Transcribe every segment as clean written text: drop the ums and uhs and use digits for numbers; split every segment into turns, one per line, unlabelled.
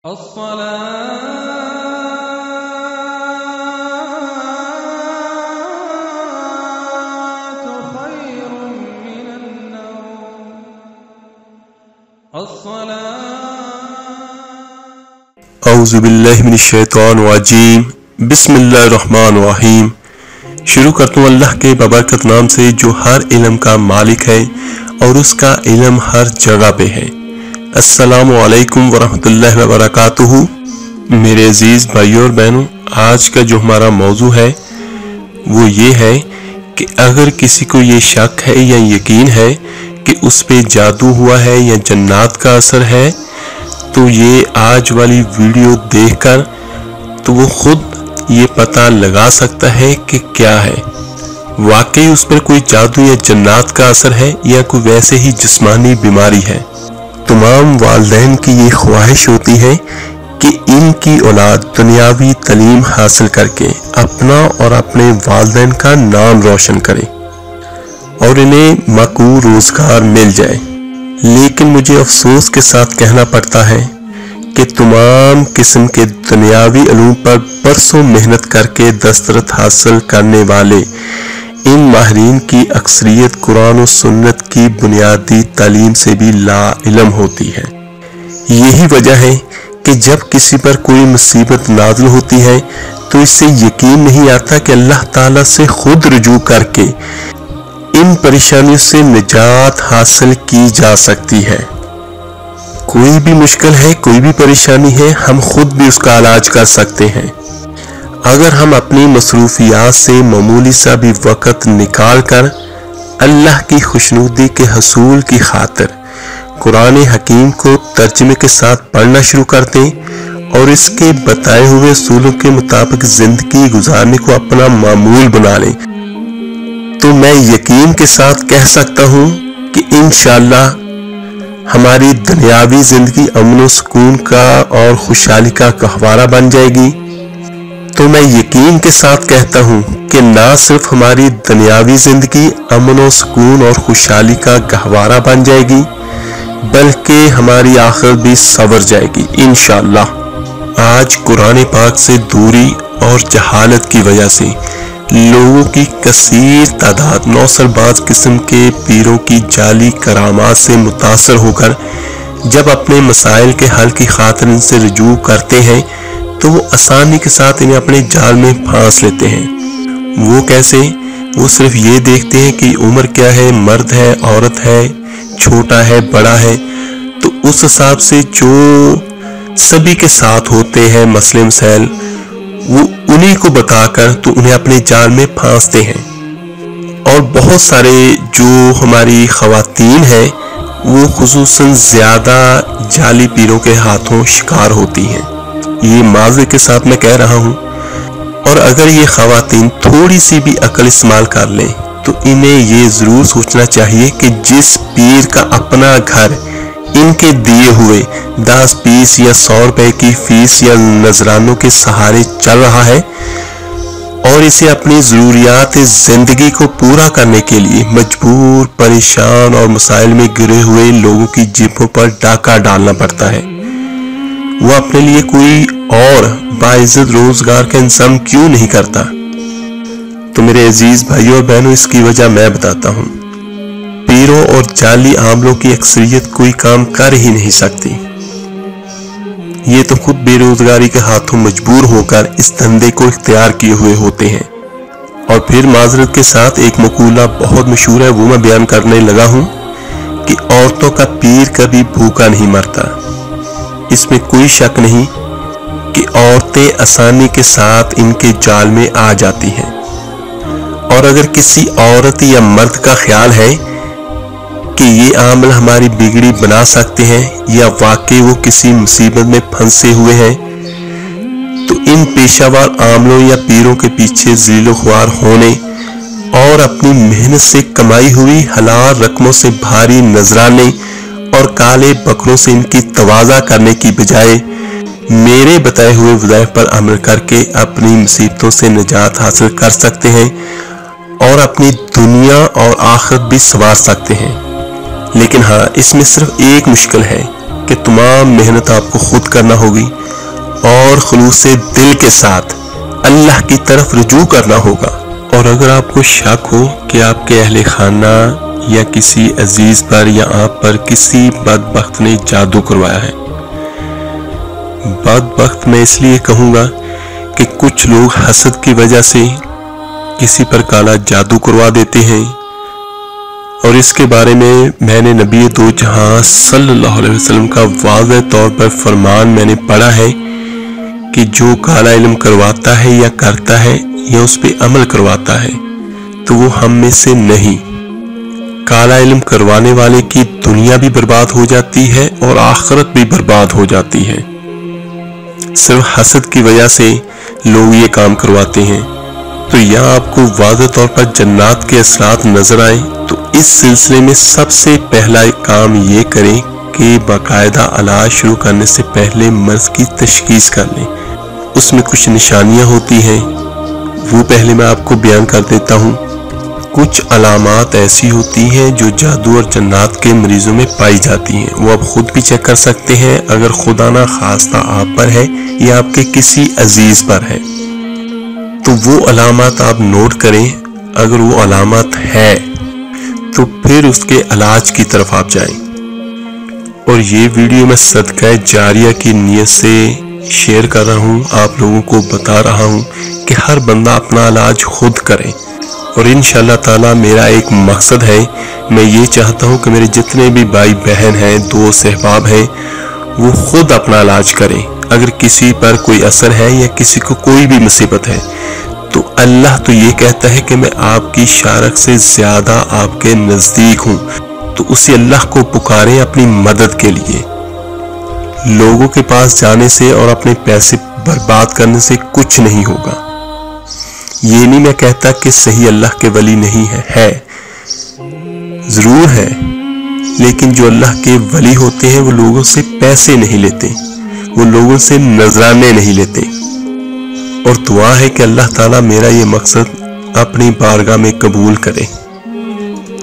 اعوذ باللہ من الشیطان الرجیم بسم اللہ الرحمن الرحیم۔ شروع کرتا ہوں اللہ کے بابرکت نام سے جو ہر علم کا مالک ہے اور اس کا علم ہر جگہ پہ ہے۔ السلام علیکم ورحمۃ اللہ وبرکاتہ۔ میرے عزیز بھائیوں اور بہنوں، آج کا جو ہمارا موضوع ہے وہ یہ ہے کہ اگر کسی کو یہ شک ہے یا یقین ہے کہ اس پہ جادو ہوا ہے یا جنات کا اثر ہے تو یہ آج والی ویڈیو دیکھ کر تو وہ خود یہ پتہ لگا سکتا ہے کہ کیا ہے، واقعی اس پر کوئی جادو یا جنات کا اثر ہے یا کوئی ویسے ہی جسمانی بیماری ہے۔ تمام والدین کی یہ خواہش ہوتی ہے کہ ان کی اولاد دنیاوی تعلیم حاصل کر کے اپنا اور اپنے والدین کا نام روشن کرے اور انہیں مقبول روزگار مل جائے، لیکن مجھے افسوس کے ساتھ کہنا پڑتا ہے کہ تمام قسم کے دنیاوی علوم پر برسوں محنت کر کے دسترس حاصل کرنے والے ان ماہرین کی اکثریت قرآن و سنت کی بنیادی تعلیم سے بھی لا علم ہوتی ہے۔ یہی وجہ ہے کہ جب کسی پر کوئی مصیبت نازل ہوتی ہے تو اس سے یقین نہیں آتا کہ اللہ تعالیٰ سے خود رجوع کر کے ان پریشانیوں سے نجات حاصل کی جا سکتی ہے۔ کوئی بھی مشکل ہے، کوئی بھی پریشانی ہے، ہم خود بھی اس کا علاج کر سکتے ہیں اگر ہم اپنی مصروفیات سے معمولی سا بھی وقت نکال کر اللہ کی خوشنودی کے حصول کی خاطر قرآن حکیم کو ترجمے کے ساتھ پڑھنا شروع کر دیں اور اس کے بتائے ہوئے اصولوں کے مطابق زندگی گزارنے کو اپنا معمول بنا لیں تو میں یقین کے ساتھ کہہ سکتا ہوں کہ انشاءاللہ ہماری دنیاوی زندگی امن و سکون کا اور خوشحالی کا گہوارہ بن جائے گی۔ تو میں یقین کے ساتھ کہتا ہوں کہ نہ صرف ہماری دنیاوی زندگی امن و سکون اور خوشحالی کا گہوارہ بن جائے گی بلکہ ہماری آخرت بھی سنور جائے گی انشاءاللہ۔ آج قرآن پاک سے دوری اور جہالت کی وجہ سے لوگوں کی کثیر تعداد نوسر باز قسم کے پیروں کی جعلی کرامات سے متاثر ہو کر جب اپنے مسائل کے حل کی خاطر ان سے رجوع کرتے ہیں تو وہ آسانی کے ساتھ انہیں اپنے جال میں پھانس لیتے ہیں۔ وہ کیسے؟ وہ صرف یہ دیکھتے ہیں کہ عمر کیا ہے، مرد ہے، عورت ہے، چھوٹا ہے، بڑا ہے، تو اس حساب سے جو سبھی کے ساتھ ہوتے ہیں مسئلے مسائل وہ انہیں کو بتا کر تو انہیں اپنے جال میں پھانستے ہیں۔ اور بہت سارے جو ہماری خواتین ہیں وہ خصوصاً زیادہ جعلی پیروں کے ہاتھوں شکار ہوتی ہیں، یہ معذرت کے ساتھ میں کہہ رہا ہوں۔ اور اگر یہ خواتین تھوڑی سی بھی عقل استعمال کر لیں تو انہیں یہ ضرور سوچنا چاہیے کہ جس پیر کا اپنا گھر ان کے دیے ہوئے 10 20 یا 100 روپے کی فیس یا نذرانوں کے سہارے چل رہا ہے اور اسے اپنی ضروریات زندگی کو پورا کرنے کے لیے مجبور، پریشان اور مسائل میں گرے ہوئے لوگوں کی جیبوں پر ڈاکہ ڈالنا پڑتا ہے، وہ اپنے لیے کوئی اور باعزت روزگار کا انتظام کیوں نہیں کرتا؟ تو میرے عزیز بھائیوں اور بہنوں، اس کی وجہ میں بتاتا ہوں۔ پیروں اور جعلی عاملوں کی اکثریت کوئی کام کر ہی نہیں سکتی، یہ تو خود بے روزگاری کے ہاتھوں مجبور ہو کر اس دھندے کو اختیار کیے ہوئے ہوتے ہیں۔ اور پھر معذرت کے ساتھ ایک مقولہ بہت مشہور ہے، وہ میں بیان کرنے لگا ہوں کہ عورتوں کا پیر کبھی بھوکا نہیں مرتا۔ اس میں کوئی شک نہیں کہ عورتیں آسانی کے ساتھ ان کے جال میں آ جاتی ہیں، اور اگر کسی عورت یا مرد کا خیال ہے کہ یہ عامل ہماری بگڑی بنا سکتے ہیں یا واقعی وہ کسی مصیبت میں پھنسے ہوئے ہیں تو ان پیشہ ور عاملوں یا پیروں کے پیچھے ذلیل و خوار ہونے اور اپنی محنت سے کمائی ہوئی حلال رقموں سے بھاری نذرانے اور کالے بکروں سے ان کی تواضع کرنے کی بجائے میرے بتائے ہوئے وظائف پر عمل کر کے اپنی مصیبتوں سے نجات حاصل کر سکتے ہیں اور اپنی دنیا اور آخرت بھی سنوار سکتے ہیں۔ لیکن ہاں، اس میں صرف ایک مشکل ہے کہ کہ تمام محنت آپ کو خود کرنا ہوگی اور خلوص دل کے ساتھ اللہ کی طرف رجوع کرنا ہوگا۔ اور اگر آپ کو شک ہو کہ آپ کے اہل خانہ یا کسی عزیز پر یا آپ پر کسی بدبخت نے جادو کروایا ہے، بدبخت میں اس لیے کہوں گا کہ کچھ لوگ حسد کی وجہ سے کسی پر کالا جادو کروا دیتے ہیں، اور اس کے بارے میں نے نبی دو جہاں صلی اللہ علیہ وسلم کا واضح طور پر فرمان میں نے پڑھا ہے کہ جو کالا علم کرواتا ہے یا کرتا ہے یا اس پہ عمل کرواتا ہے تو وہ ہم میں سے نہیں۔ کالا علم کروانے والے کی دنیا بھی برباد ہو جاتی ہے اور آخرت بھی برباد ہو جاتی ہے۔ صرف حسد کی وجہ سے لوگ یہ کام کرواتے ہیں۔ تو یہاں آپ کو واضح طور پر جنات کے اثرات نظر آئیں تو اس سلسلے میں سب سے پہلا کام یہ کریں کہ باقاعدہ علاج شروع کرنے سے پہلے مرض کی تشخیص کر لیں۔ اس میں کچھ نشانیاں ہوتی ہیں، وہ پہلے میں آپ کو بیان کر دیتا ہوں۔ کچھ علامات ایسی ہوتی ہیں جو جادو اور جنات کے مریضوں میں پائی جاتی ہیں، وہ آپ خود بھی چیک کر سکتے ہیں اگر خدا نہ خواستہ آپ پر ہے یا آپ کے کسی عزیز پر ہے تو وہ علامات آپ نوٹ کریں۔ اگر وہ علامات ہے تو پھر اس کے علاج کی طرف آپ جائیں۔ اور یہ ویڈیو میں صدقہ جاریہ کی نیت سے شیئر کر رہا ہوں، آپ لوگوں کو بتا رہا ہوں کہ ہر بندہ اپنا علاج خود کرے۔ اور انشاءاللہ تعالی میرا ایک مقصد ہے، میں یہ چاہتا ہوں کہ میرے جتنے بھی بھائی بہن ہیں، دوست احباب ہیں، وہ خود اپنا علاج کریں۔ اگر کسی پر کوئی اثر ہے یا کسی کو کوئی بھی مصیبت ہے تو اللہ تو یہ کہتا ہے کہ میں آپ کی شارک سے زیادہ آپ کے نزدیک ہوں، تو اسی اللہ کو پکاریں اپنی مدد کے لیے۔ لوگوں کے پاس جانے سے اور اپنے پیسے برباد کرنے سے کچھ نہیں ہوگا۔ یہ نہیں میں کہتا کہ صحیح اللہ کے ولی نہیں ہے ضرور ہے، لیکن جو اللہ کے ولی ہوتے ہیں وہ لوگوں سے پیسے نہیں لیتے، وہ لوگوں سے نذرانے نہیں لیتے۔ اور دعا ہے کہ اللہ تعالیٰ میرا یہ مقصد اپنی بارگاہ میں قبول کرے۔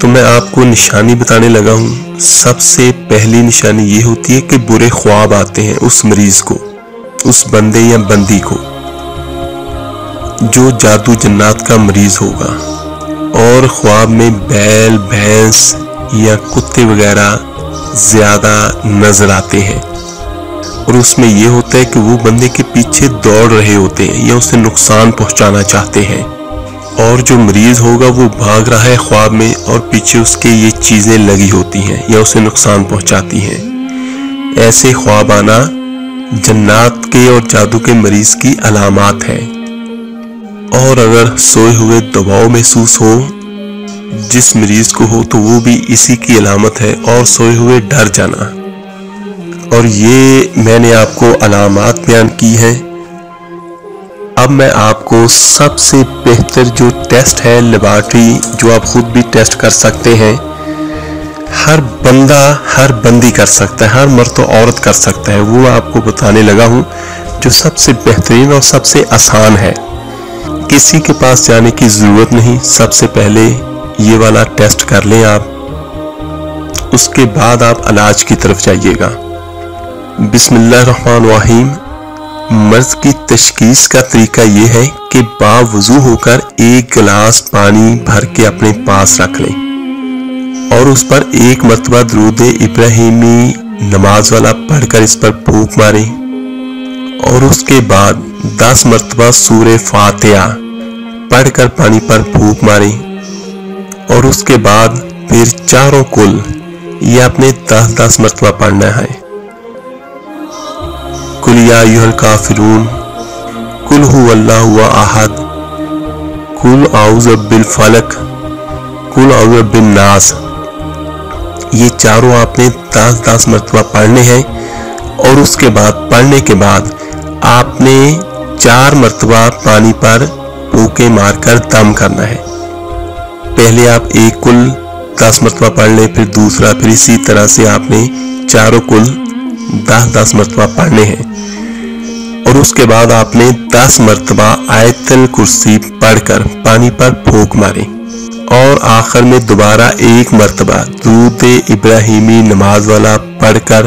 تو میں آپ کو نشانی بتانے لگا ہوں۔ سب سے پہلی نشانی یہ ہوتی ہے کہ برے خواب آتے ہیں اس مریض کو، اس بندے یا بندی کو جو جادو جنات کا مریض ہوگا، اور خواب میں بیل، بھینس یا کتے وغیرہ زیادہ نظر آتے ہیں، اور اس میں یہ ہوتا ہے کہ وہ بندے کے پیچھے دوڑ رہے ہوتے ہیں یا اسے نقصان پہنچانا چاہتے ہیں، اور جو مریض ہوگا وہ بھاگ رہا ہے خواب میں اور پیچھے اس کے یہ چیزیں لگی ہوتی ہیں یا اسے نقصان پہنچاتی ہیں۔ ایسے خواب آنا جنات کے اور جادو کے مریض کی علامات ہے۔ اور اگر سوئے ہوئے دباؤ محسوس ہو جس مریض کو ہو تو وہ بھی اسی کی علامت ہے، اور سوئے ہوئے ڈر جانا۔ اور یہ میں نے آپ کو علامات بیان کی ہیں۔ اب میں آپ کو سب سے بہتر جو ٹیسٹ ہے لیبارٹری، جو آپ خود بھی ٹیسٹ کر سکتے ہیں، ہر بندہ ہر بندی کر سکتا ہے، ہر مرد و عورت کر سکتا ہے، وہ آپ کو بتانے لگا ہوں جو سب سے بہترین اور سب سے آسان ہے۔ کسی کے پاس جانے کی ضرورت نہیں، سب سے پہلے یہ والا ٹیسٹ کر لیں آپ، اس کے بعد آپ علاج کی طرف جائیے گا۔ بسم اللہ الرحمن الرحیم۔ مرض کی تشخیص کا طریقہ یہ ہے کہ باوضو ہو کر ایک گلاس پانی بھر کے اپنے پاس رکھ لیں اور اس پر ایک مرتبہ درود ابراہیمی نماز والا پڑھ کر اس پر پھونک ماریں، اور اس کے بعد 10 مرتبہ سورہ فاتحہ پڑھ کر پانی پر پھونک ماریں، اور اس کے بعد پھر چاروں کل یہ اپنے 10 مرتبہ پڑھنا ہے۔ قل یا ایھا الکافرون، قل ھو اللہ احد، قل اعوذ بالفلق، قل اعوذ برب الناس۔ یہ چاروں آپ نے 10 مرتبہ پڑھنے ہیں، اور اس کے بعد پڑھنے کے بعد آپ نے 4 مرتبہ پانی پر پھونکے مار کر دم کرنا ہے۔ پہلے آپ ایک کل 10 مرتبہ پڑھ لیں، پھر دوسرا، پھر اسی طرح سے آپ نے چاروں کل 10 مرتبہ پڑھنے ہیں، اور اس کے بعد آپ نے 10 مرتبہ آیت الکرسی پڑھ کر پانی پر پھونک ماریں، اور آخر میں دوبارہ ایک مرتبہ درود ابراہیمی نماز والا پڑھ کر